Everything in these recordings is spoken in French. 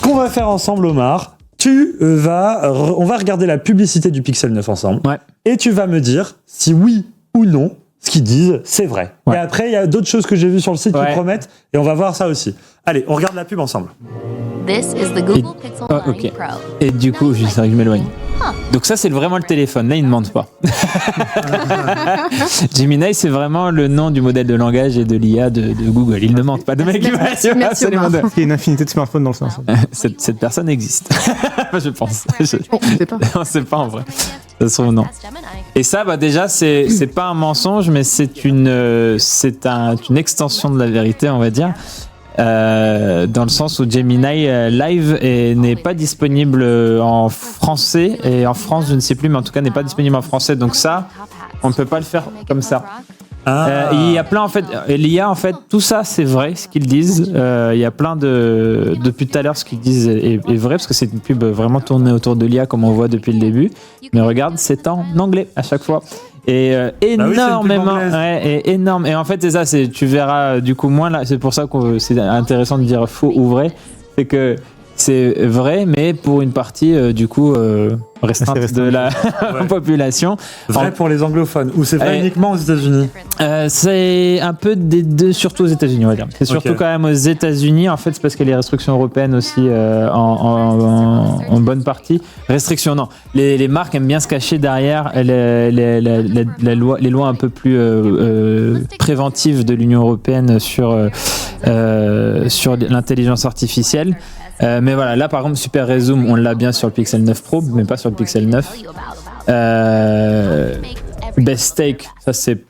qu'on va faire ensemble, Omar, on va regarder la publicité du Pixel 9 ensemble. Ouais. Et tu vas me dire si oui ou non, ce qu'ils disent, c'est vrai. Ouais. Et après, il y a d'autres choses que j'ai vues sur le site qui promettent, et on va voir ça aussi. Allez, on regarde la pub ensemble. This is the Google Pixel 9 ok. Pro. Et du coup, c'est vrai que je m'éloigne. Donc ça, c'est vraiment le téléphone. Là, ils ne mentent pas. Gemini, c'est vraiment le nom du modèle de langage et de l'IA de Google. Ils ne mentent pas. De mec, Il y a une infinité de smartphones dans le sens. Cette personne existe. Je pense. On ne sait pas. On ne sait pas en vrai. Ça se trouve, non. Et ça, déjà, c'est pas un mensonge, mais c'est une extension de la vérité, on va dire. Dans le sens où Gemini Live n'est pas disponible en français, et en France je ne sais plus, mais en tout cas n'est pas disponible en français, donc ça on ne peut pas le faire comme ça. Il y a plein en fait, l'IA en fait, tout ça c'est vrai ce qu'ils disent, il y a plein depuis tout à l'heure ce qu'ils disent est vrai, parce que c'est une pub vraiment tournée autour de l'IA comme on voit depuis le début, mais regarde, c'est en anglais à chaque fois. Et énormément, et énorme. Et en fait, c'est ça, tu verras du coup moins là. C'est pour ça que c'est intéressant de dire faux ou vrai. C'est que c'est vrai, mais pour une partie du coup restreinte de la population. Vrai pour les anglophones, ou c'est vrai uniquement aux États-Unis? C'est un peu des deux, surtout aux États-Unis, on va dire. C'est surtout quand même aux États-Unis. En fait, c'est parce qu'il y a les restrictions européennes aussi en bonne partie. Restrictions, non. Les marques aiment bien se cacher derrière les lois un peu plus préventives de l'Union européenne sur l'intelligence artificielle. Mais voilà, là par exemple, Super Rezoom, on l'a bien sur le Pixel 9 Pro, mais pas sur le Pixel 9. Best Take, ça c'est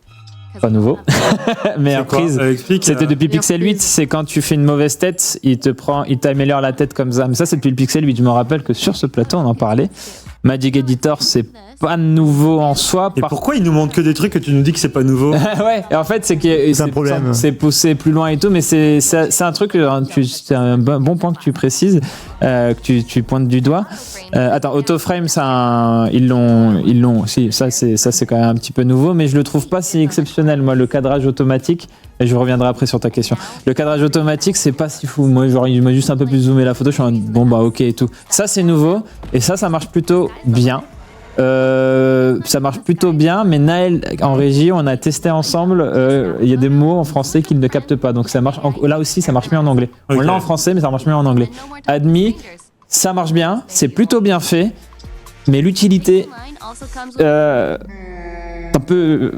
pas nouveau. Mais prise, c'était depuis Pixel 8, c'est quand tu fais une mauvaise tête, il t'améliore la tête comme ça. Mais ça c'est depuis le Pixel 8, je me rappelle que sur ce plateau on en parlait. Magic Editor, c'est pas nouveau en soi. Et pourquoi ils nous montrent que des trucs que tu nous dis que c'est pas nouveau? Ouais, et en fait, c'est un problème. C'est poussé plus loin et tout, mais c'est un truc, c'est un bon point que tu précises, que tu pointes du doigt. Attends, Autoframe, ils l'ont, si, ça c'est quand même un petit peu nouveau, mais je le trouve pas si exceptionnel. Moi, le cadrage automatique, et je reviendrai après sur ta question. Le cadrage automatique, c'est pas si fou. Moi, genre, il m'a juste un peu plus zoomé la photo, je suis en ok et tout. Ça, c'est nouveau, et ça marche plutôt bien. Ça marche plutôt bien, mais Naël en régie, on a testé ensemble. Il y a des mots en français qu'il ne capte pas, donc ça marche. Là aussi, ça marche mieux en anglais. Okay. On l'a en français, mais ça marche mieux en anglais. Admis, ça marche bien, c'est plutôt bien fait, mais l'utilité, un peu,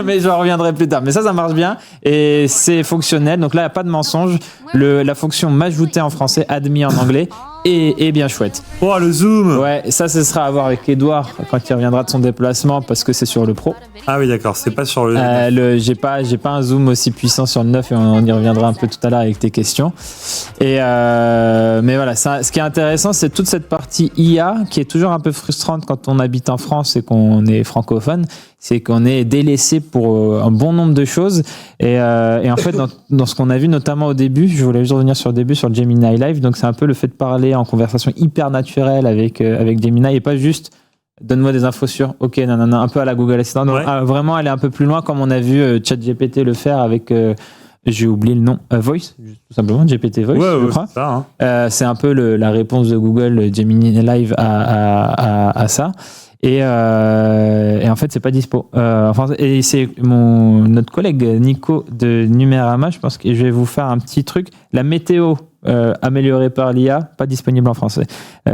mais je reviendrai plus tard. Mais ça marche bien et c'est fonctionnel. Donc là, il n'y a pas de mensonge. La fonction m'ajouter en français, admis en anglais. Et bien chouette. Oh, le zoom! Ouais, ça, ce sera à voir avec Edouard quand il reviendra de son déplacement parce que c'est sur le Pro. Ah oui, d'accord, c'est pas sur le. J'ai pas un zoom aussi puissant sur le 9 et on y reviendra un peu tout à l'heure avec tes questions. Mais voilà, ce qui est intéressant, c'est toute cette partie IA qui est toujours un peu frustrante quand on habite en France et qu'on est francophone. C'est qu'on est délaissé pour un bon nombre de choses. Et en fait, dans ce qu'on a vu, notamment au début, je voulais juste revenir sur le début, sur Gemini Live. Donc, c'est un peu le fait de parler en conversation hyper naturelle avec Gemini et pas juste donne-moi des infos sur OK, non, un peu à la Google Assistant. Donc, vraiment, aller un peu plus loin, comme on a vu ChatGPT le faire avec, j'ai oublié le nom, Voice, tout simplement, GPT Voice, je crois. C'est ça, hein. C'est un peu la réponse de Google Gemini Live à ça. Et en fait, c'est pas dispo. Et c'est notre collègue Nico de Numérama, je pense que je vais vous faire un petit truc. La météo améliorée par l'IA, pas disponible en français.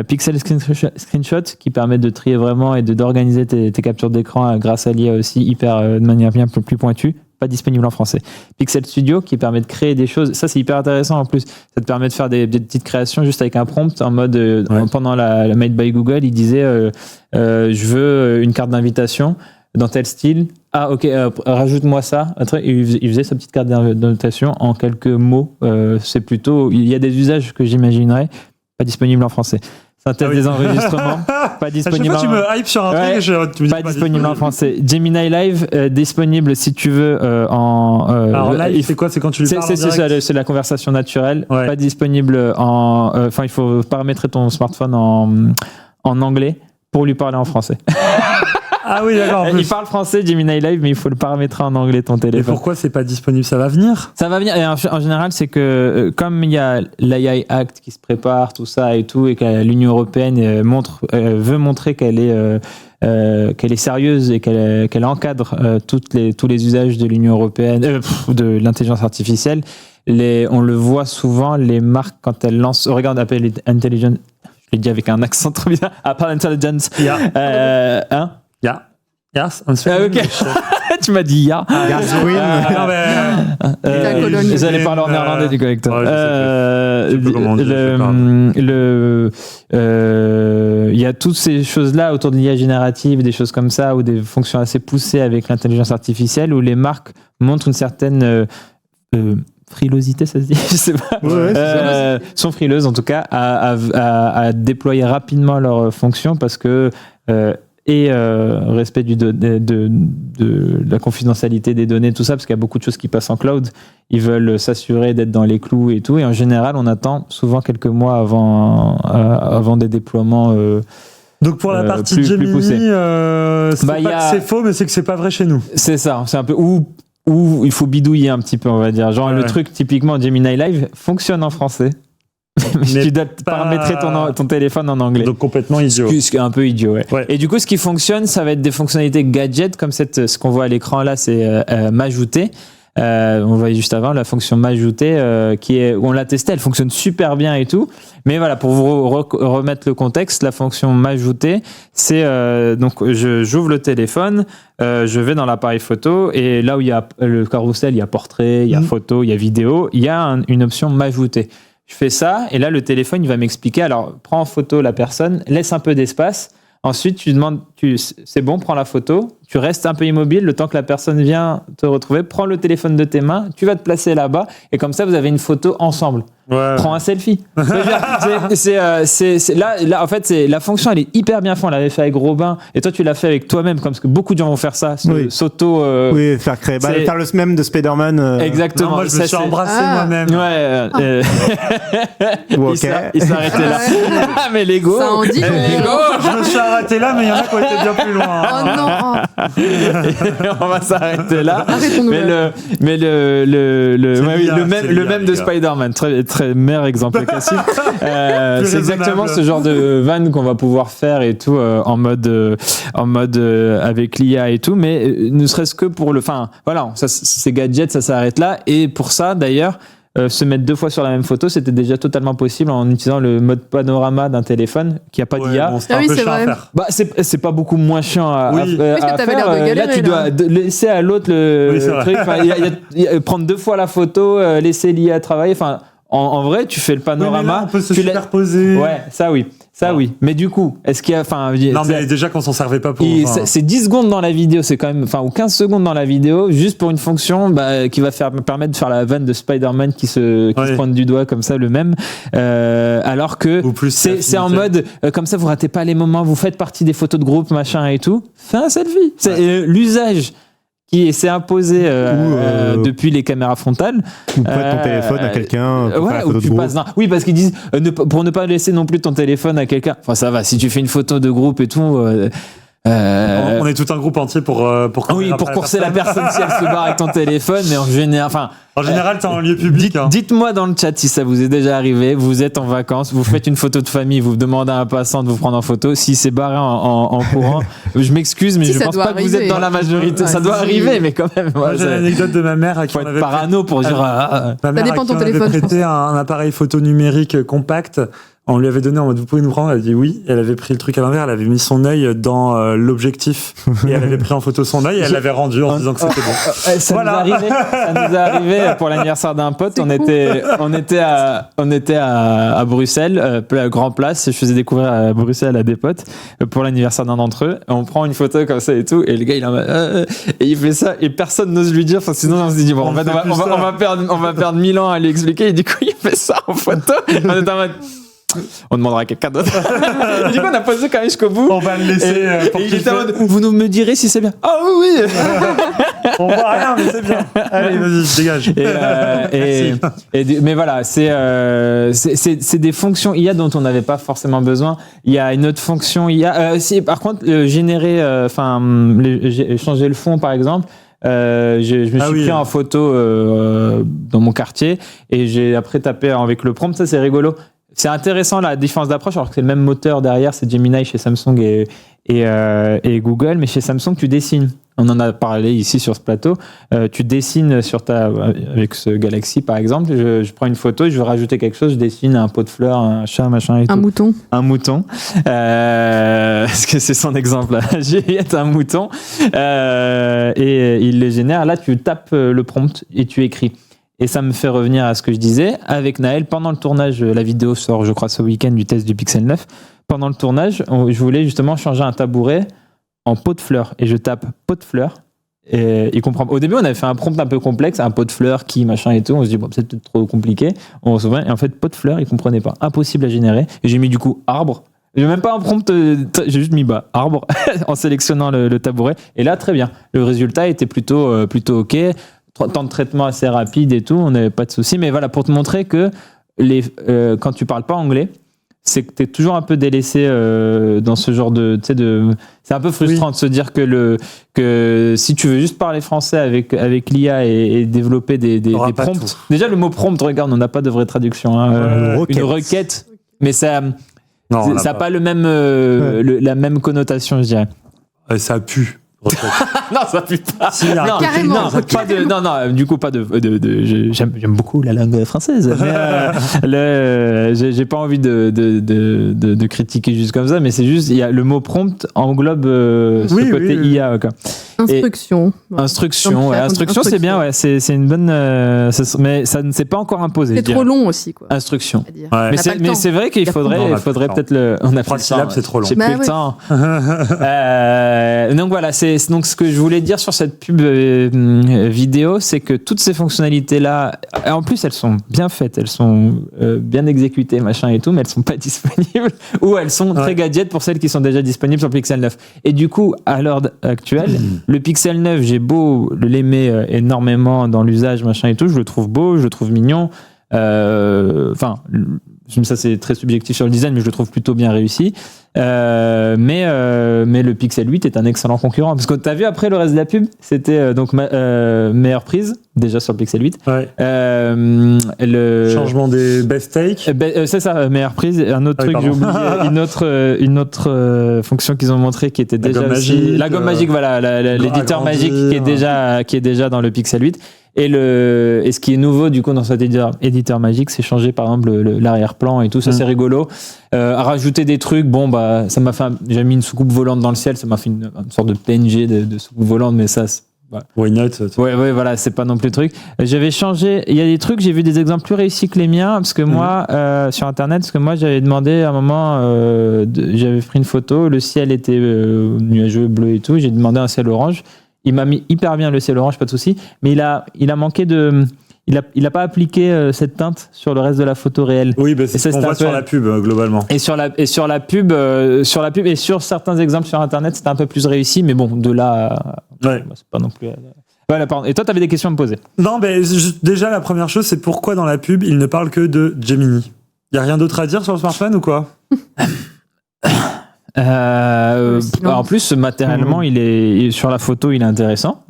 Pixel Screenshot, qui permet de trier vraiment et d'organiser tes captures d'écran grâce à l'IA aussi, de manière bien plus pointue. Pas disponible en français. Pixel Studio qui permet de créer des choses. Ça, c'est hyper intéressant en plus. Ça te permet de faire des petites créations juste avec un prompt en mode pendant la Made by Google, il disait je veux une carte d'invitation dans tel style. Ah ok, rajoute-moi ça. Il faisait sa petite carte d'invitation en quelques mots. C'est plutôt, il y a des usages que j'imaginerais pas disponibles en français. Synthèse des enregistrements, pas disponible. À chaque fois, tu me hype sur un truc. Pas disponible en français. Gemini Live, disponible si tu veux en. Alors live, c'est quoi? C'est quand tu lui parles en direct? C'est la conversation naturelle. Ouais. Pas disponible en. Enfin, il faut paramétrer ton smartphone en anglais pour lui parler en français. Ah oui, d'accord. Il parle français, Gemini Live, mais il faut le paramétrer en anglais, ton Et téléphone. pourquoi c'est pas disponible? Ça va venir? Ça va venir. Et en général, c'est que comme il y a l'AI Act qui se prépare, tout ça et tout, et que l'Union européenne veut montrer qu'elle est sérieuse et qu'elle encadre tous les usages de l'Union européenne, de l'intelligence artificielle. On le voit souvent, les marques, quand elles lancent... regarde, Apple Intelligence... Je l'ai dit avec un accent trop bizarre. Apple Intelligence. Yeah. Yes, ok. Tu m'as dit ya. J'allais parler en néerlandais du coup avec toi. Il y a toutes ces choses-là autour de l'IA générative, des choses comme ça, ou des fonctions assez poussées avec l'intelligence artificielle, où les marques montrent une certaine frilosité, ça se dit, je sais pas. Sont frileuses en tout cas à déployer rapidement leurs fonctions parce que respect de la confidentialité des données, tout ça, parce qu'il y a beaucoup de choses qui passent en cloud. Ils veulent s'assurer d'être dans les clous et tout. Et en général, on attend souvent quelques mois avant des déploiements. Donc pour la partie Gemini, c'est pas que c'est faux, mais c'est que c'est pas vrai chez nous. C'est ça. C'est un peu où il faut bidouiller un petit peu, on va dire. Genre le truc typiquement Gemini Live fonctionne en français. Mais tu dois paramétrer ton téléphone en anglais. Donc complètement idiot. Ce qui est un peu idiot, ouais. Et du coup, ce qui fonctionne, ça va être des fonctionnalités gadget, comme ce qu'on voit à l'écran là, c'est m'ajouter. On voyait juste avant la fonction m'ajouter, on l'a testée, elle fonctionne super bien et tout. Mais voilà, pour vous remettre le contexte, la fonction m'ajouter, c'est donc j'ouvre le téléphone, je vais dans l'appareil photo et là où il y a le carrousel, il y a portrait, il y a photo, il y a vidéo, il y a une option m'ajouter. Je fais ça, et là, le téléphone, il va m'expliquer. Alors, prends en photo la personne, laisse un peu d'espace. Ensuite, tu demandes, c'est bon, prends la photo. Tu restes un peu immobile le temps que la personne vient te retrouver. Prends le téléphone de tes mains, tu vas te placer là-bas, et comme ça, vous avez une photo ensemble. Ouais. Prends un selfie. Là, en fait, la fonction, elle est hyper bien faite. On l'avait fait avec Robin, et toi, tu l'as fait avec toi-même, comme parce que beaucoup de gens vont faire ça. S'auto. Faire créer. Faire le même de Spider-Man. Exactement. Non, moi, je me suis embrassé moi-même. Ouais. Okay. Il s'arrêtait là. Mais Lego. Ça en dit je me suis arrêté là, mais il y en a qui ont été bien plus loin. Oh non. On va s'arrêter là. Mais le même de Spider-Man, très meilleur exemple classique. C'est exactement ce genre de van qu'on va pouvoir faire et tout en mode avec l'IA et tout, mais ne serait-ce que pour voilà, ces gadgets, ça s'arrête là. Et pour ça, d'ailleurs, se mettre 2 fois sur la même photo, c'était déjà totalement possible en utilisant le mode panorama d'un téléphone qui a pas d'IA. Bon, c'est un peu chiant à faire. C'est pas beaucoup moins chiant à faire. Là, tu dois laisser à l'autre le truc. Prendre 2 fois la photo, laisser l'IA travailler. Enfin, en vrai, tu fais le panorama. Oui, mais là, on peut se superposer. Ouais, ça oui. Oui. Mais du coup, est-ce qu'il y a. Non, mais déjà qu'on s'en servait pas pour. C'est 10 secondes dans la vidéo, c'est quand même. Ou 15 secondes dans la vidéo, juste pour une fonction qui va permettre de faire la vanne de Spider-Man qui se pointe du doigt comme ça, le même. Alors que c'est en mode. Comme ça, vous ratez pas les moments, vous faites partie des photos de groupe, machin et tout. Fais un selfie. C'est l'usage qui s'est imposé depuis les caméras frontales. Ou prête ton téléphone à quelqu'un pour faire la photo de groupe. Oui, parce qu'ils disent pour ne pas laisser non plus ton téléphone à quelqu'un. Enfin, ça va, si tu fais une photo de groupe et tout... on est tout un groupe entier pour courser la personne si elle se barre avec ton téléphone, mais en général, t'es en lieu public. Dites-moi dans le chat si ça vous est déjà arrivé. Vous êtes en vacances, vous faites une photo de famille, vous demandez à un passant de vous prendre en photo. Si c'est barré en courant, je m'excuse, mais je pense pas que vous êtes dans la majorité. Ça doit arriver, mais quand même. J'ai l'anecdote de ma mère à qui on avait parano pour dire. Ma mère à qui on avait prêté un appareil photo numérique compact. On lui avait donné en mode vous pouvez nous prendre, elle a dit oui, elle avait pris le truc à l'envers, elle avait mis son œil dans l'objectif et elle avait pris en photo son œil et elle l'avait rendu en disant que c'était bon. Ça nous est arrivé pour l'anniversaire d'un pote, on était à Bruxelles, Grand Place, je faisais découvrir à Bruxelles à des potes pour l'anniversaire d'un d'entre eux, on prend une photo comme ça et tout et le gars et il fait ça et personne n'ose lui dire, sinon on se dit bon, on va perdre 1000 ans à lui expliquer et du coup il fait ça en photo. On est en mode on demandera à quelqu'un d'autre. Et du coup, on a posé quand même jusqu'au bout. On va le laisser. Et il était en mode, vous nous me direz si c'est bien. Ah oui, oui. On voit rien, mais c'est bien. Allez, vas-y, dégage. Mais voilà, c'est des fonctions IA dont on n'avait pas forcément besoin. Il y a une autre fonction IA. Par contre, générer, changer le fond, par exemple. Je me suis pris en photo dans mon quartier et j'ai après tapé avec le prompt. Ça, c'est rigolo. C'est intéressant la différence d'approche, alors que c'est le même moteur derrière, c'est Gemini chez Samsung et Google, mais chez Samsung, tu dessines. On en a parlé ici sur ce plateau. Tu dessines avec ce Galaxy, par exemple. Je prends une photo et je veux rajouter quelque chose. Je dessine un pot de fleurs, un chat, machin et tout. Un mouton. Parce que c'est son exemple. Juliette, un mouton. Et il le génère. Là, tu tapes le prompt et tu écris. Et ça me fait revenir à ce que je disais. Avec Naël, pendant le tournage, la vidéo sort, je crois, ce week-end du test du Pixel 9. Pendant le tournage, je voulais justement changer un tabouret en pot de fleurs. Et je tape pot de fleurs. Et il comprend. Au début, on avait fait un prompt un peu complexe, un pot de fleurs, qui, machin et tout. On se dit, bon, c'est peut-être trop compliqué. On se souvient. Et en fait, pot de fleurs, il comprenait pas. Impossible à générer. Et j'ai mis du coup arbre. J'ai même pas un prompt, j'ai juste mis arbre en sélectionnant le tabouret. Et là, très bien. Le résultat était plutôt OK. Temps de traitement assez rapide et tout, on n'avait pas de soucis. Mais voilà, pour te montrer que quand tu parles pas anglais, c'est que tu es toujours un peu délaissé dans ce genre c'est un peu frustrant de se dire que si tu veux juste parler français avec l'IA et développer des prompts. Déjà, le mot prompt, regarde, on n'a pas de vraie traduction. Une requête, mais ça n'a pas le même, la même connotation, je dirais. Ça pue. Non, ça pue pas. Si, non, carrément. Non, du coup, pas de j'aime beaucoup la langue française. Mais j'ai pas envie de critiquer juste comme ça, mais c'est juste, le mot prompt englobe ce côté IA. Quoi. Instruction. Instruction, c'est bien, ouais. C'est une bonne. Mais ça ne s'est pas encore imposé. C'est trop long aussi, quoi. Instruction. Ouais. Mais c'est vrai qu'il faudrait peut-être le. On a 3 syllabes, c'est trop long. J'ai plus le temps. Donc voilà, donc ce que je voulais dire sur cette pub vidéo, c'est que toutes ces fonctionnalités-là, en plus elles sont bien faites, elles sont bien exécutées, machin et tout, mais elles sont pas disponibles, ou elles sont très gadgets pour celles qui sont déjà disponibles sur le Pixel 9. Et du coup, à l'heure actuelle, le Pixel 9, j'ai beau l'aimer énormément dans l'usage, machin et tout, je le trouve beau, je le trouve mignon. Enfin, ça c'est très subjectif sur le design, mais je le trouve plutôt bien réussi. Mais le Pixel 8 est un excellent concurrent, parce que t'as vu après le reste de la pub, c'était donc meilleure prise déjà sur le Pixel 8. Ouais. Le changement des best take. C'est ça, meilleure prise. Un autre truc, j'ai oublié, une autre fonction qu'ils ont montré qui était déjà la gomme magique, voilà, l'éditeur magique qui est déjà dans le Pixel 8. Et ce qui est nouveau du coup dans cet éditeur magique, c'est changer par exemple l'arrière-plan et tout, ça c'est rigolo. À rajouter des trucs, ça m'a fait j'ai mis une soucoupe volante dans le ciel, ça m'a fait une sorte de PNG de soucoupe volante, mais ça why not? Ouais, voilà, c'est pas non plus le truc. J'avais changé, il y a des trucs, j'ai vu des exemples plus réussis que les miens, parce que moi, sur internet, parce que moi j'avais demandé à un moment, j'avais pris une photo, le ciel était nuageux, bleu et tout, j'ai demandé un ciel orange. Il m'a mis hyper bien le ciel orange, pas de souci, mais il a manqué de. Il a pas appliqué cette teinte sur le reste de la photo réelle. Oui, c'est ce qu'on voit sur la pub globalement. Et sur la pub et sur certains exemples sur internet, c'était un peu plus réussi, mais bon, de là, c'est pas non plus. Voilà, pardon. Et toi, t'avais des questions à me poser? Non, déjà la première chose, c'est pourquoi dans la pub il ne parle que de Gemini. Il y a rien d'autre à dire sur le smartphone ou quoi? En plus, matériellement, il est sur la photo, il est intéressant.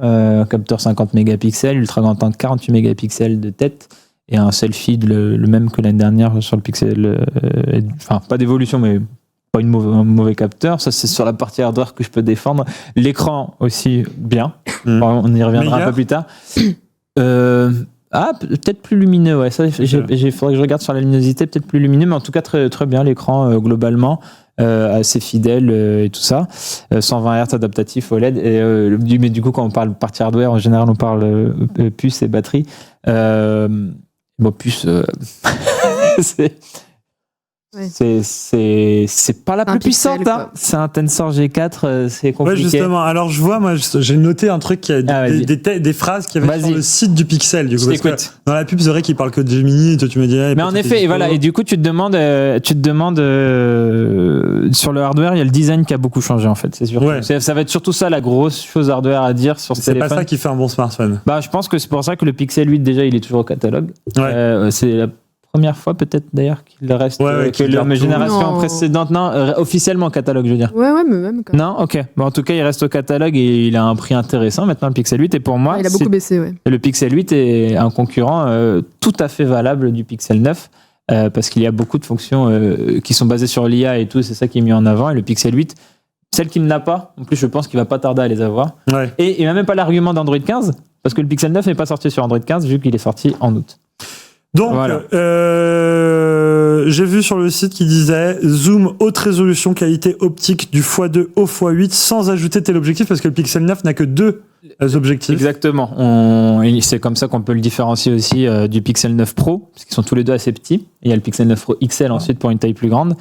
Capteur 50 mégapixels, ultra grand angle 48 mégapixels de tête et un selfie le même que l'année dernière sur le Pixel. Enfin, pas d'évolution, mais pas un mauvais capteur. Ça, c'est sur la partie hardware que je peux défendre. L'écran aussi bien. On y reviendra un peu plus tard. Peut-être plus lumineux, ouais. Ça, il faudrait que je regarde sur la luminosité, peut-être plus lumineux, mais en tout cas très, très bien l'écran globalement. Assez fidèle et tout ça. 120 Hz adaptatif OLED. Mais du coup, quand on parle partie hardware, en général, on parle puce et batterie. Puce, c'est... c'est pas la plus puissante. Hein. C'est un Tensor G4, c'est compliqué. Ouais, justement. Alors, j'ai noté un truc qui a des phrases qu'il y avait sur le site du Pixel. Du coup, parce que dans la pub, c'est vrai qu'il parle que de Gemini. Et toi, tu me dis. Mais en effet, et du coup, tu te demandes sur le hardware, il y a le design qui a beaucoup changé en fait. C'est sûr. Ouais. Ça va être surtout ça la grosse chose hardware à dire sur ce téléphone. C'est pas ça qui fait un bon smartphone. Je pense que c'est pour ça que le Pixel 8 déjà, il est toujours au catalogue. Ouais. C'est la première fois peut-être d'ailleurs qu'il reste que la génération précédente officiellement catalogue je veux dire. Ouais mais même quand même. Non, OK. En tout cas, il reste au catalogue et il a un prix intéressant maintenant le Pixel 8 et pour moi il a beaucoup baissé le Pixel 8 est un concurrent tout à fait valable du Pixel 9 parce qu'il y a beaucoup de fonctions qui sont basées sur l'IA et tout, c'est ça qui est mis en avant et le Pixel 8 celle qui ne l'a pas, en plus je pense qu'il va pas tarder à les avoir. Ouais. Et il n'a même pas l'argument d'Android 15 parce que le Pixel 9 n'est pas sorti sur Android 15 vu qu'il est sorti en août. Donc, voilà. J'ai vu sur le site qui disait zoom haute résolution qualité optique du x2 au x8 sans ajouter téléobjectif parce que le Pixel 9 n'a que 2 objectifs. Exactement. C'est comme ça qu'on peut le différencier aussi du Pixel 9 Pro parce qu'ils sont tous les deux assez petits. Il y a le Pixel 9 Pro XL ensuite pour une taille plus grande.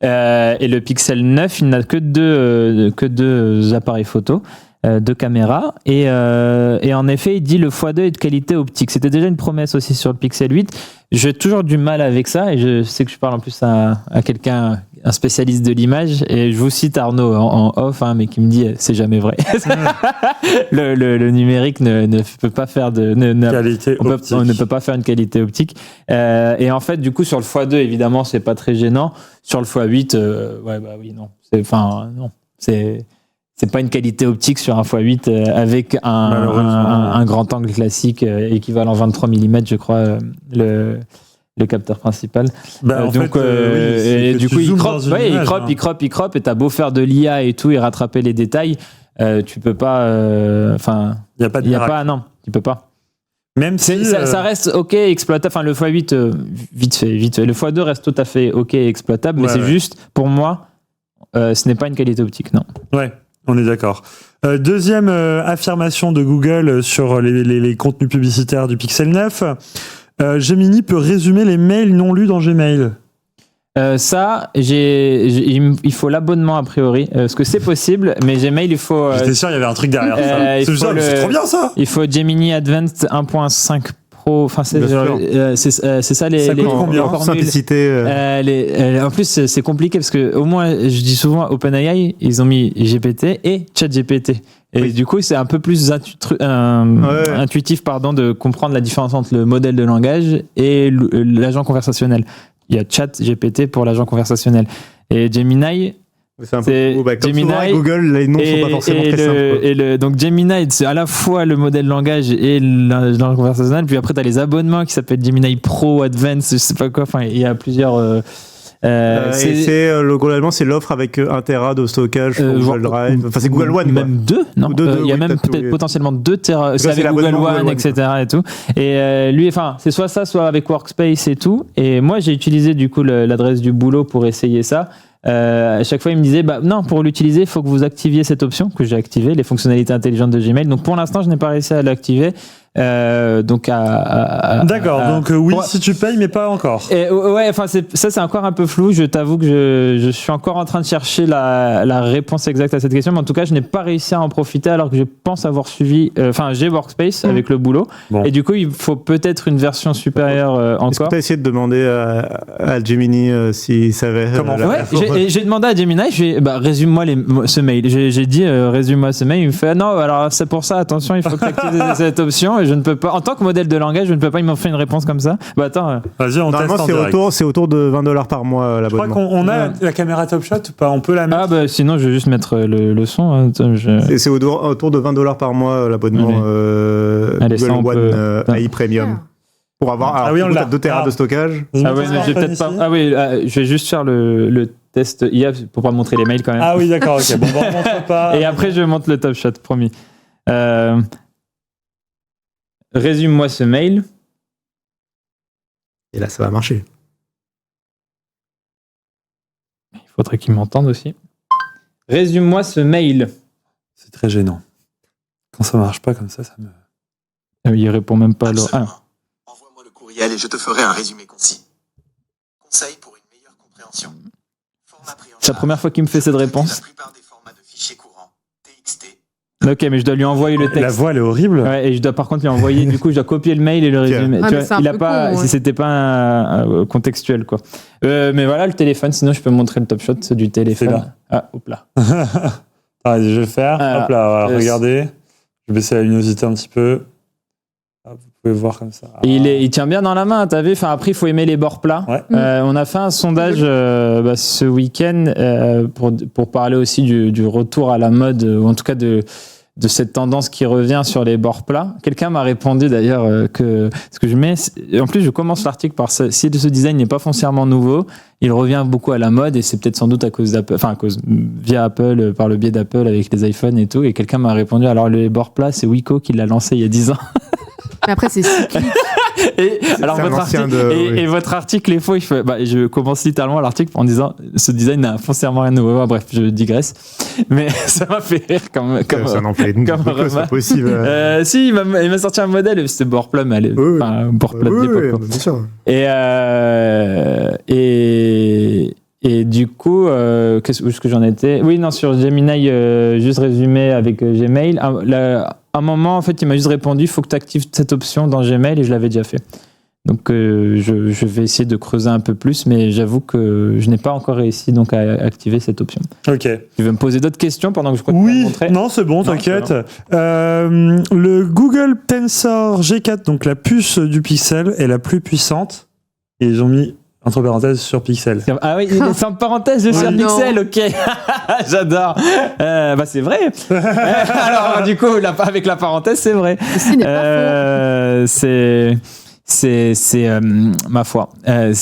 Et le Pixel 9, il n'a que deux appareils photo. De caméras et en effet il dit le x2 est de qualité optique. C'était déjà une promesse aussi sur le Pixel 8. J'ai toujours du mal avec ça et je sais que je parle en plus à quelqu'un, un spécialiste de l'image et je vous cite Arnaud en off mais qui me dit c'est jamais vrai. le numérique ne peut pas faire qualité optique. On ne peut pas faire une qualité optique et en fait du coup sur le x2 évidemment c'est pas très gênant. Sur le x8 c'est pas une qualité optique sur un x8 avec un grand angle classique équivalent 23 mm, je crois, le capteur principal. Donc, du coup, il crop, et t'as beau faire de l'IA et tout, et rattraper les détails, tu peux pas. Il y a pas. Non, tu peux pas. Même si ça reste ok exploitable. Enfin, le x8 vite fait. Le x2 reste tout à fait ok exploitable, mais c'est juste pour moi, ce n'est pas une qualité optique, non. Ouais. On est d'accord. Deuxième affirmation de Google sur les contenus publicitaires du Pixel 9. Gemini peut résumer les mails non lus dans Gmail. Ça, il faut l'abonnement a priori, parce que c'est possible, mais Gmail, il faut... J'étais sûr il y avait un truc derrière ça. C'est trop bien ça. Il faut Gemini Advanced 1.5 Pro, enfin c'est ça les combien simplicité en plus c'est compliqué parce que au moins je dis souvent OpenAI ils ont mis GPT et ChatGPT et du coup c'est un peu plus intuitif de comprendre la différence entre le modèle de langage et l'agent conversationnel. Il y a ChatGPT pour l'agent conversationnel et Gemini c'est un peu comme Gemini, souvent à Google, les noms sont pas forcément très simples. Donc Gemini, c'est à la fois le modèle langage et l'agent conversationnel. Puis après, tu as les abonnements qui s'appellent Gemini Pro, Advanced, je sais pas quoi. Enfin, il y a plusieurs... globalement, c'est l'offre avec 1 Tera de stockage pour Google Drive. Enfin, c'est Google One. Même 2, non il y a même peut-être potentiellement 2 Tera. C'est avec Google One, etc. Et tout. Et lui, c'est soit ça, soit avec Workspace et tout. Et moi, j'ai utilisé du coup l'adresse du boulot pour essayer ça. À chaque fois, il me disait non, pour l'utiliser, il faut que vous activiez cette option que j'ai activée, les fonctionnalités intelligentes de Gmail. Donc pour l'instant, je n'ai pas réussi à l'activer. D'accord, donc oui, si tu payes, mais pas encore. Et, c'est encore un peu flou. Je t'avoue que je suis encore en train de chercher la réponse exacte à cette question, mais en tout cas, je n'ai pas réussi à en profiter alors que je pense avoir suivi. J'ai Workspace avec le boulot, et du coup, il faut peut-être une version supérieure encore. Est-ce que tu as essayé de demander à Gemini s'il savait comment j'ai demandé à Gemini, résume-moi ce mail. J'ai dit résume-moi ce mail. Il me fait non, alors c'est pour ça, attention, il faut que tu actives cette option. Je ne peux pas, en tant que modèle de langage, je ne peux pas m'offrir une réponence comme ça. Attends. Vas-y, on teste en direct. C'est autour de $20 par mois l'abonnement. Je crois qu'on a la caméra Top Shot ou pas. On peut la mettre. Sinon, je vais juste mettre le son. C'est autour de $20 par mois l'abonnement Google One AI Premium. Pour avoir 2 Tera de stockage. Je vais juste faire le test IA pour pas montrer les mails quand même. Ah oui, d'accord, ok. Bon, on montre pas. Et après, je montre le Top Shot, promis. Résume-moi ce mail. Et là, ça va marcher. Il faudrait qu'il m'entende aussi. Résume-moi ce mail. C'est très gênant. Quand ça marche pas comme ça me... Il répond même pas. Envoie-moi le courriel et je te ferai un résumé concis. Conseil pour une meilleure compréhension. C'est la première fois qu'il me fait cette réponse. Ok, mais je dois lui envoyer le texte. La voix, elle est horrible. Ouais, et je dois par contre lui envoyer, du coup, je dois copier le mail et le résumer. Ah, tu vois, il a pas, con, ouais. si c'était pas contextuel, quoi. Mais voilà, le téléphone, sinon je peux montrer le top shot du téléphone. C'est là. Ah, hop là. Allez, je vais faire. Ah, hop là, voilà, regardez. Je vais baisser la luminosité un petit peu. Vous pouvez voir comme ça. Et il tient bien dans la main, t'as vu. Enfin, après, il faut aimer les bords plats. Ouais. On a fait un sondage ce week-end pour parler aussi du retour à la mode, ou en tout cas de cette tendance qui revient sur les bords plats. Quelqu'un m'a répondu d'ailleurs que ce que je mets... En plus, je commence l'article par ça. Si ce design n'est pas foncièrement nouveau, il revient beaucoup à la mode et c'est peut-être sans doute à cause d'Apple, enfin via Apple, par le biais d'Apple avec les iPhones et tout. Et quelqu'un m'a répondu, alors les bords plats, c'est Wiko qui l'a lancé il y a 10 ans. Mais après, c'est cyclique. Alors votre article est faux. Je commence littéralement l'article en disant ce design n'a foncièrement rien de nouveau. Bref, je digresse. Mais ça m'a fait rire comme ça n'en fait pas possible. Si, il m'a sorti un modèle, c'était bord plat, mais bord plat de l'époque. Bien sûr. Et du coup, qu'est-ce que j'en étais ? Oui, non, sur Gemini, juste résumé avec Gmail. À un moment, en fait, il m'a juste répondu, il faut que tu actives cette option dans Gmail, et je l'avais déjà fait. Donc, je vais essayer de creuser un peu plus, mais j'avoue que je n'ai pas encore réussi donc, à activer cette option. Ok. Tu veux me poser d'autres questions pendant que je continue à montrer ? Non, c'est bon, t'inquiète. Le Google Tensor G4, donc la puce du Pixel, est la plus puissante. Et ils ont mis entre parenthèses sur Pixel. Ah oui, il est sans parenthèse sur Pixel, ok. J'adore. C'est vrai. Alors, du coup, avec la parenthèse, c'est vrai. Ceci n'est pas faux. C'est ma foi.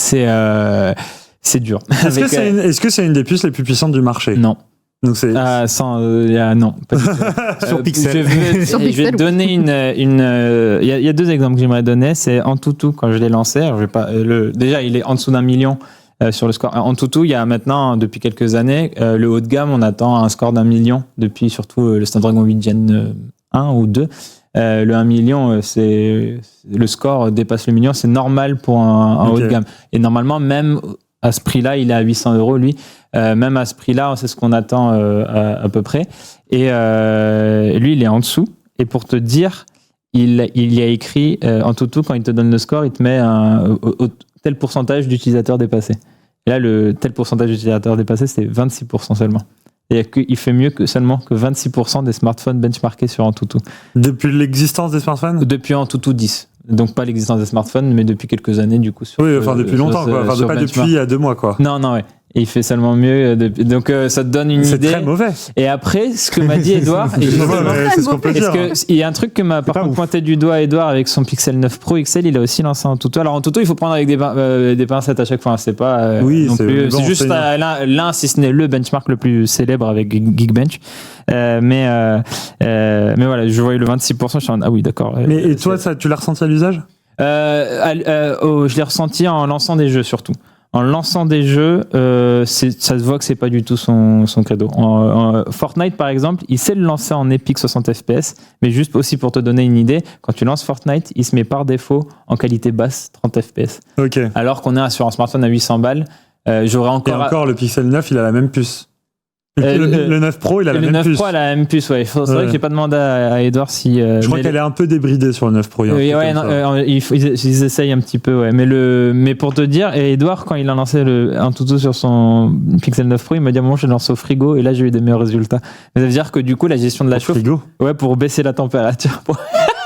C'est dur. Est-ce que c'est une des puces les plus puissantes du marché ? Non. Donc c'est non. Pas du tout. Sur Pixel. Je vais te donner il y a deux exemples que j'aimerais donner. C'est Antutu quand je l'ai lancé. Alors, déjà, il est en dessous d'1 million sur le score. Antutu, il y a maintenant depuis quelques années le haut de gamme. On attend un score d'1 million depuis surtout le Snapdragon 8 Gen 1 ou 2. Le 1 million, le score dépasse le million. C'est normal pour un haut de gamme. Et normalement, même à ce prix-là, il est à 800 €, lui. Même à ce prix-là, c'est ce qu'on attend à peu près. Et lui, il est en dessous. Et pour te dire, il y a écrit, Antutu, quand il te donne le score, il te met tel pourcentage d'utilisateurs dépassés. Et là, le tel pourcentage d'utilisateurs dépassés, c'est 26% seulement. Et il fait mieux que 26% des smartphones benchmarkés sur Antutu. Depuis l'existence des smartphones ? Depuis Antutu 10. Donc pas l'existence des smartphones, mais depuis quelques années, du coup. Depuis longtemps, quoi. Enfin, pas depuis il y a 2 mois, quoi. Non, ouais. Et il fait seulement mieux. Donc ça te donne une idée. C'est très mauvais. Et après, ce que m'a dit Edouard, c'est ce qu'on peut dire. Il y a un truc que m'a par contre pointé du doigt Edouard avec son Pixel 9 Pro XL, il a aussi lancé Antutu. Alors Antutu, il faut prendre avec des pincettes à chaque fois. C'est pas non plus. C'est juste l'un, si ce n'est le benchmark le plus célèbre avec Geekbench. Mais voilà, je voyais le 26%. Je suis en ah oui, d'accord. Mais et toi, tu l'as ressenti à l'usage ? Je l'ai ressenti en lançant des jeux surtout. En lançant des jeux, ça se voit que c'est pas du tout son credo. Fortnite, par exemple, il sait le lancer en épique 60 FPS, mais juste aussi pour te donner une idée, quand tu lances Fortnite, il se met par défaut en qualité basse 30 FPS. Ok. Alors qu'on est sur un smartphone à 800 balles, j'aurais encore... Et encore, le Pixel 9, il a la même puce. Le 9 Pro, il a la même puce. Le 9 Pro a la même puce, ouais. C'est vrai que j'ai pas demandé à Edouard si... je crois qu'elle est un peu débridée sur le 9 Pro. Ils essayent un petit peu, ouais. Mais pour te dire, Edouard, quand il a lancé un Antutu sur son Pixel 9 Pro, il m'a dit à un moment, je l'ai lancé au frigo et là, j'ai eu des meilleurs résultats. Mais ça veut dire que du coup, la gestion de la chauffe... frigo ? Ouais, pour baisser la température.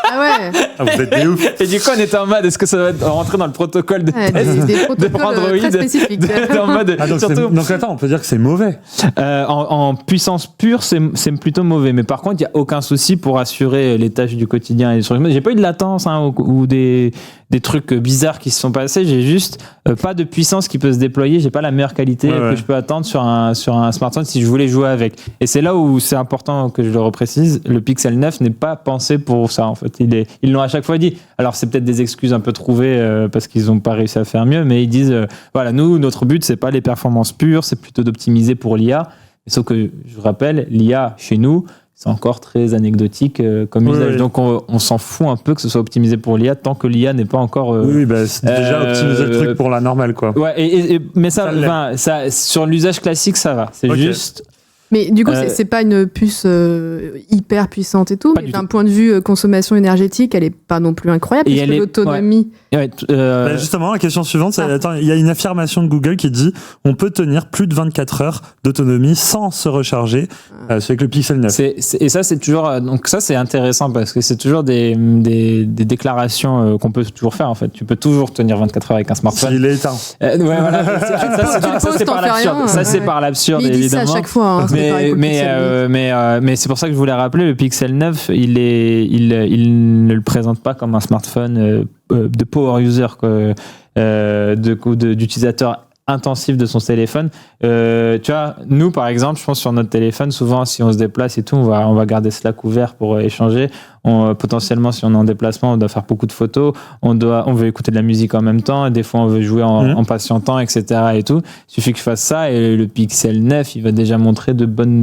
Ah ouais. Vous êtes des ouf. Et du coup, on était en mode, est-ce que ça va rentrer dans le protocole de Android très spécifiques. En mode, donc attends, on peut dire que c'est mauvais. En puissance pure, c'est plutôt mauvais. Mais par contre, il n'y a aucun souci pour assurer les tâches du quotidien. Et j'ai pas eu de latence ou des trucs bizarres qui se sont passés. J'ai juste pas de puissance qui peut se déployer. J'ai pas la meilleure qualité que je peux attendre sur un smartphone si je voulais jouer avec. Et c'est là où c'est important que je le reprécise. Le Pixel 9 n'est pas pensé pour ça, en fait. Ils l'ont à chaque fois dit. Alors, c'est peut-être des excuses un peu trouvées parce qu'ils n'ont pas réussi à faire mieux, mais ils disent, voilà, nous, notre but, c'est pas les performances pures, c'est plutôt d'optimiser pour l'IA. Sauf que, je rappelle, l'IA, chez nous, c'est encore très anecdotique comme usage. Donc on s'en fout un peu que ce soit optimisé pour l'IA tant que l'IA n'est pas encore. C'est déjà optimisé le truc pour la normale, quoi. Ouais, mais ça sur l'usage classique, ça va. C'est juste. Mais du coup, c'est pas une puce hyper puissante et tout, mais d'un point de vue consommation énergétique, elle est pas non plus incroyable, puisque l'autonomie... justement, la question suivante, c'est, il y a une affirmation de Google qui dit on peut tenir plus de 24 heures d'autonomie sans se recharger avec le Pixel 9. Et ça, c'est toujours... Donc ça, c'est intéressant, parce que c'est toujours des déclarations qu'on peut toujours faire, en fait. Tu peux toujours tenir 24 heures avec un smartphone. Il est éteint. Ça, c'est par l'absurde. Ça, c'est par l'absurde, évidemment. Il dit ça à chaque fois, hein. Mais c'est pour ça que je voulais rappeler, le Pixel 9, il ne le présente pas comme un smartphone de power user, d'utilisateur intensif de son téléphone. Tu vois, nous par exemple, je pense sur notre téléphone, souvent si on se déplace et tout, on va garder Slack ouvert pour échanger. Potentiellement, si on est en déplacement, on doit faire beaucoup de photos, on veut écouter de la musique en même temps, des fois on veut jouer en patientant, etc. et tout. Il suffit que je fasse ça et le Pixel 9, il va déjà montrer un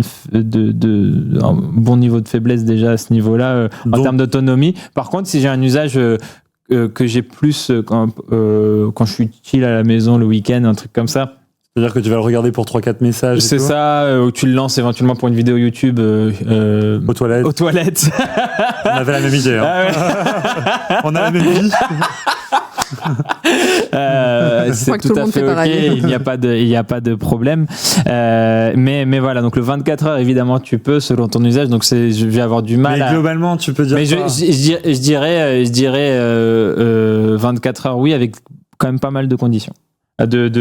bon niveau de faiblesse déjà à ce niveau-là en termes d'autonomie. Par contre, si j'ai un usage que j'ai plus quand je suis chill à la maison le week-end, un truc comme ça. C'est-à-dire que tu vas le regarder pour 3-4 messages. C'est ça, ou tu le lances éventuellement pour une vidéo YouTube aux toilettes. On avait la même idée. Hein. On a la même vie. C'est tout à fait ok, il n'y a pas de problème. Mais voilà, donc le 24 heures, évidemment, tu peux selon ton usage. Donc je vais avoir du mal. Mais globalement, tu peux dire. Mais je dirais 24 heures, oui, avec quand même pas mal de conditions. Peu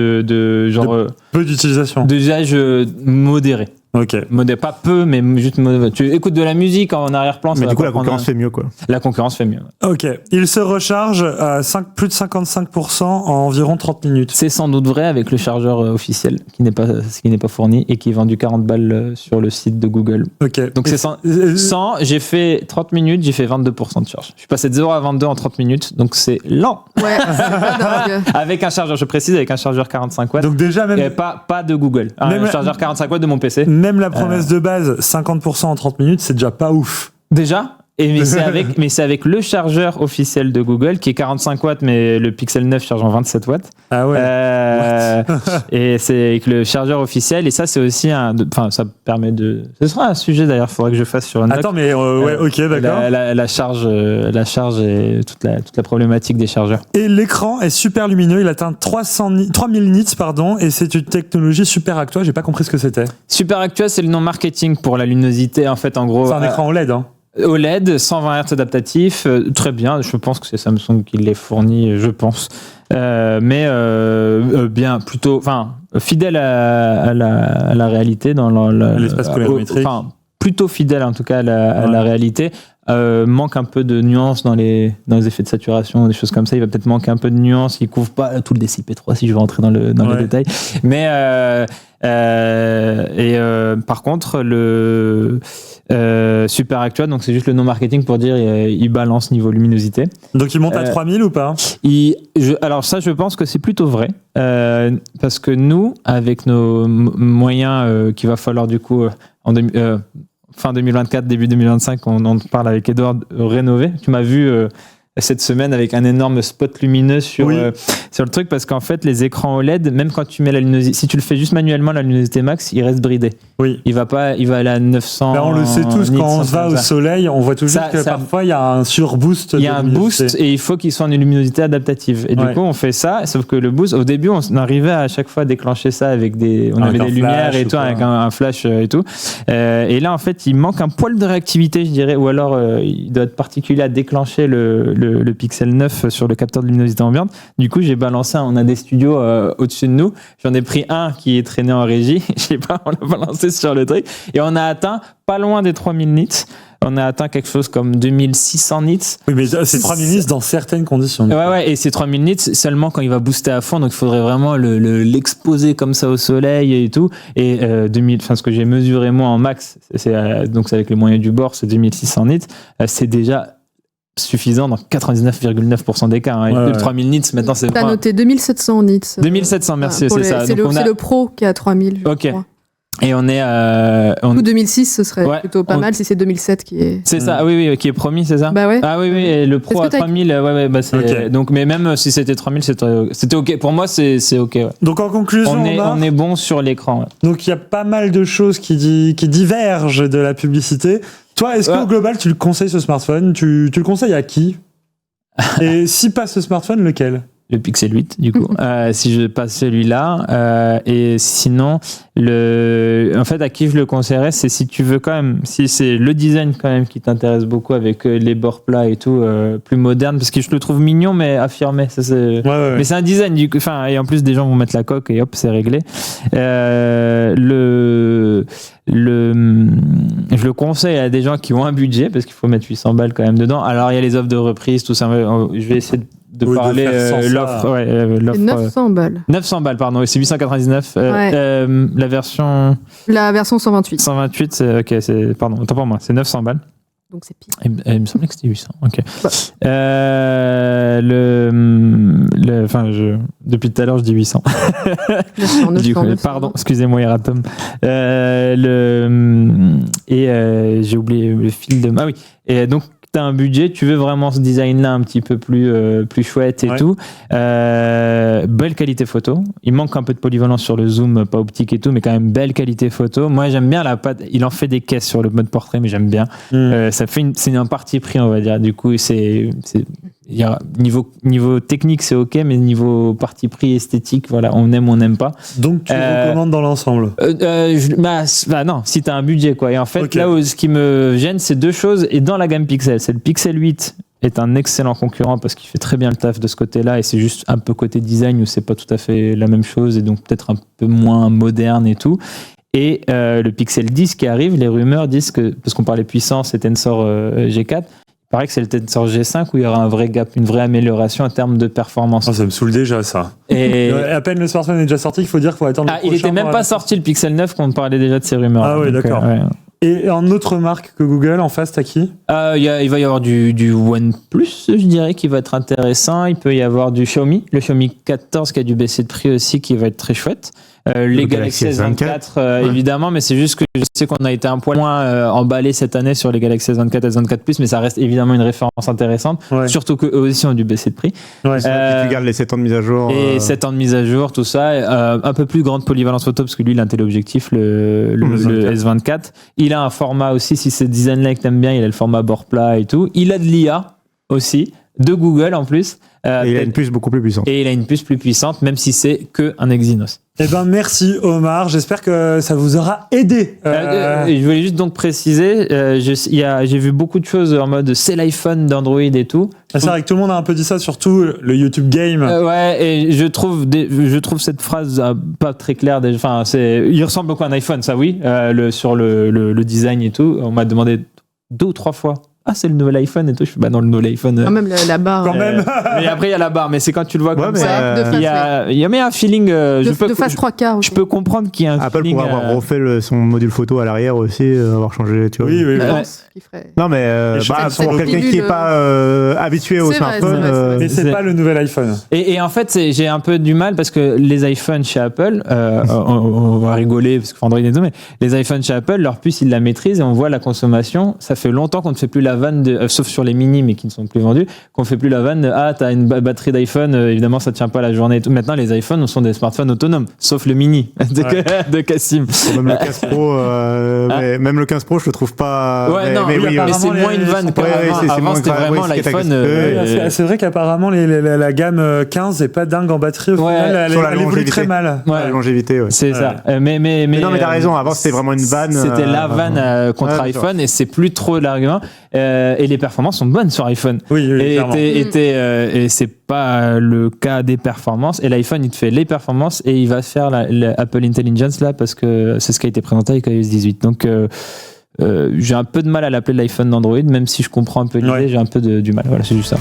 d'utilisation. D'usage modéré. Ok. Pas peu, mais juste modéré. Tu écoutes de la musique en arrière-plan. Mais du coup, la concurrence fait mieux, quoi. La concurrence fait mieux. Ok. Il se recharge à plus de 55% en environ 30 minutes. C'est sans doute vrai avec le chargeur officiel qui n'est pas fourni et qui est vendu 40 balles sur le site de Google. Ok. Donc c'est 100, j'ai fait 30 minutes, j'ai fait 22% de charge. Je suis passé de 0 à 22 en 30 minutes, donc c'est lent. Ouais, c'est pas dingue. Avec un chargeur, je précise, avec un chargeur 45 watts. Donc déjà même... Pas de Google. Un chargeur 45 watts de mon PC. Même la promesse de base, 50% en 30 minutes, c'est déjà pas ouf. Déjà ? Mais c'est avec le chargeur officiel de Google qui est 45 watts, mais le Pixel 9 charge en 27 watts. Ah ouais. Et c'est avec le chargeur officiel. Et ça, c'est aussi ça permet de. Ce sera un sujet d'ailleurs, il faudrait que je fasse sur un. Attends, mais ok, d'accord. La charge et toute la problématique des chargeurs. Et l'écran est super lumineux, il atteint 3000 nits, et c'est une technologie Super Actua. J'ai pas compris ce que c'était. Super Actua, c'est le nom marketing pour la luminosité, en fait, en gros. C'est un écran OLED, hein. OLED, 120 Hz adaptatif, très bien. Je pense que c'est Samsung qui les fournit, je pense. Mais bien, plutôt, fidèle à la réalité dans l'espace colorimétrique. Plutôt fidèle en tout cas à la réalité. Manque un peu de nuances dans les effets de saturation, des choses comme ça. Il va peut-être manquer un peu de nuances. Il couvre pas tout le DCI-P3 si je veux rentrer dans les détails. Mais par contre, le Super Actua, donc c'est juste le nom marketing pour dire il balance niveau luminosité. Donc il monte à 3000 ou pas? Alors ça, je pense que c'est plutôt vrai parce que nous, avec nos moyens qu'il va falloir du coup fin 2024, début 2025, on en parle avec Edouard, rénover. Tu m'as vu cette semaine avec un énorme spot lumineux sur le truc, parce qu'en fait, les écrans OLED, même quand tu mets la luminosité, si tu le fais juste manuellement, la luminosité max, il reste bridé. Oui. Il va aller à 900. On le sait tous, quand on se va au soleil, on voit toujours que parfois il y a un surboost. Il y a un boost et il faut qu'il soit en luminosité adaptative. Et du coup, on fait ça, sauf que le boost, au début, on arrivait à chaque fois à déclencher ça avec on avait des lumières et tout, avec un flash et tout. Et là, en fait, il manque un poil de réactivité, je dirais, ou alors il doit être particulier à déclencher le Pixel 9 sur le capteur de luminosité ambiante. Du coup, j'ai balancé, on a des studios au-dessus de nous. J'en ai pris un qui est traîné en régie. Je sais pas, on l'a balancé sur le truc. Et on a atteint pas loin des 3000 nits. On a atteint quelque chose comme 2600 nits. Oui, mais c'est 3000 nits dans certaines conditions. Ouais, et c'est 3000 nits seulement quand il va booster à fond. Donc, il faudrait vraiment l'exposer comme ça au soleil et tout. Et ce que j'ai mesuré moi en max, donc c'est avec les moyens du bord, c'est 2600 nits. C'est déjà suffisant dans 99,9% des cas. Hein. 3000 nits, maintenant, c'est... T'as noté 2700 nits. 2700, merci, c'est ça. C'est le Pro qui est à 3000. Ok. Et on est. Ou 2006, ce serait plutôt pas mal si c'est 2007 qui est. C'est ça, oui, qui est promis, c'est ça? Bah ouais. Ah oui, et le Pro à 3000, bah c'est. Okay. Donc, mais même si c'était 3000, c'était ok. Pour moi, c'est ok. Ouais. Donc en conclusion, on est bon sur l'écran. Ouais. Donc il y a pas mal de choses qui divergent de la publicité. Toi, est-ce qu'au global, tu le conseilles ce smartphone? Tu le conseilles à qui? Et si pas ce smartphone, lequel? Le Pixel 8 du coup si je passe celui-là et sinon en fait à qui je le conseillerais, c'est si tu veux quand même, si c'est le design quand même qui t'intéresse beaucoup avec les bords plats et tout, plus moderne, parce que je le trouve mignon mais affirmé, ça c'est mais c'est un design du coup, enfin, et en plus des gens vont mettre la coque et hop c'est réglé. Je le conseille à des gens qui ont un budget, parce qu'il faut mettre 800 balles quand même dedans. Alors il y a les offres de reprise, tout ça, je vais essayer de parler l'offre. 900 balles. 900 balles, pardon, c'est 899. La version 128. 128, c'est ok, pardon, autant pour moi, c'est 900 balles. Donc c'est pire. Il me semblait que c'était 800. Ok. Depuis tout à l'heure, je dis 800. 900. Pardon, excusez-moi, Eratom. J'ai oublié le fil de. Ah oui. Et donc, tu as un budget, tu veux vraiment ce design-là un petit peu plus chouette et tout. Belle qualité photo. Il manque un peu de polyvalence sur le zoom, pas optique et tout, mais quand même belle qualité photo. Moi, j'aime bien la patte. Il en fait des caisses sur le mode portrait, mais j'aime bien. Ça fait c'est un parti pris, on va dire. Du coup, niveau technique, c'est ok, mais niveau parti pris esthétique, voilà, on aime, on n'aime pas. Donc, tu recommandes dans l'ensemble? Non, si tu as un budget, quoi. Et en fait, là où ce qui me gêne, c'est deux choses. Et dans la gamme Pixel, c'est le Pixel 8 est un excellent concurrent parce qu'il fait très bien le taf de ce côté-là, et c'est juste un peu côté design où c'est pas tout à fait la même chose et donc peut-être un peu moins moderne et tout. Et le Pixel 10 qui arrive, les rumeurs disent que, parce qu'on parlait puissance et Tensor G4, il paraît que c'est le Tensor G5 où il y aura un vrai gap, une vraie amélioration en termes de performance. Ça me saoule déjà, ça. Et à peine le smartphone est déjà sorti, il faut dire qu'il faut attendre le prochain. Il était même pas sorti le Pixel 9 quand on parlait déjà de ces rumeurs. Ah oui, d'accord. Et en autre marque que Google, en face, t'as qui? Il va y avoir du OnePlus, je dirais, qui va être intéressant. Il peut y avoir du Xiaomi, le Xiaomi 14 qui a dû baisser de prix aussi, qui va être très chouette. Les Galaxy S24, évidemment, mais c'est juste que je sais qu'on a été un poil moins emballé cette année sur les Galaxy S24 et S24 Plus, mais ça reste évidemment une référence intéressante, surtout qu'eux aussi ont dû baisser de prix. Tu gardes les 7 ans de mise à jour. Et 7 ans de mise à jour, tout ça. Un peu plus grande polyvalence photo, parce que lui, il a un téléobjectif, le S24. Il a un format aussi, si c'est design-là que t'aimes bien, il a le format bord plat et tout. Il a de l'IA aussi, de Google en plus. Et il a une puce beaucoup plus puissante. Et il a une puce plus puissante, même si c'est qu'un Exynos. Eh ben merci Omar, j'espère que ça vous aura aidé. Je voulais juste donc préciser, j'ai vu beaucoup de choses en mode c'est l'iPhone d'Android et tout. C'est vrai que tout le monde a un peu dit ça, surtout le YouTube Game. Et je trouve cette phrase pas très claire. Enfin, il ressemble beaucoup à un iPhone, ça oui, sur le design et tout. On m'a demandé 2 ou 3 fois. Ah, c'est le nouvel iPhone et tout. Je suis dans le nouvel iPhone. Quand même la barre. Quand même. Mais après, il y a la barre. Mais c'est quand tu le vois comme ça. Il y a un feeling. De face 3/4. Je peux comprendre qu'il y a un Apple feeling. Apple pourrait avoir refait son module photo à l'arrière aussi, avoir changé. Tu vois. Oui. Non, mais pour quelqu'un qui n'est pas habitué au smartphone. Mais c'est pas le nouvel iPhone. Et en fait, j'ai un peu du mal parce que les iPhones chez Apple, on va rigoler parce que Android et tout, mais les iPhones chez Apple, leur puce, ils la maîtrisent et on voit la consommation. Ça fait longtemps qu'on ne fait plus la vanne, sauf sur les mini, mais qui ne sont plus vendus, qu'on fait plus la vanne de t'as une batterie d'iPhone, évidemment, ça tient pas la journée et tout. Maintenant, les iPhones sont des smartphones autonomes, sauf le mini de Kassim. Même le 15 Pro, même le 15 Pro, je le trouve pas. Mais c'est moins une vanne qu'avant. Avant, c'était vraiment l'iPhone. C'est vrai qu'apparemment, la gamme 15 n'est pas dingue en batterie. Au final, elle évolue très mal. La longévité, c'est ça. Mais non, mais t'as raison. Avant, c'était vraiment une vanne. C'était la vanne contre iPhone, et c'est plus trop l'argument. Et les performances sont bonnes sur iPhone. Et c'est pas le cas des performances. Et l'iPhone, il te fait les performances et il va faire l'Apple Intelligence là, parce que c'est ce qui a été présenté avec iOS 18. Donc j'ai un peu de mal à l'appeler l'iPhone d'Android, même si je comprends un peu l'idée, j'ai un peu du mal. Voilà, c'est juste ça.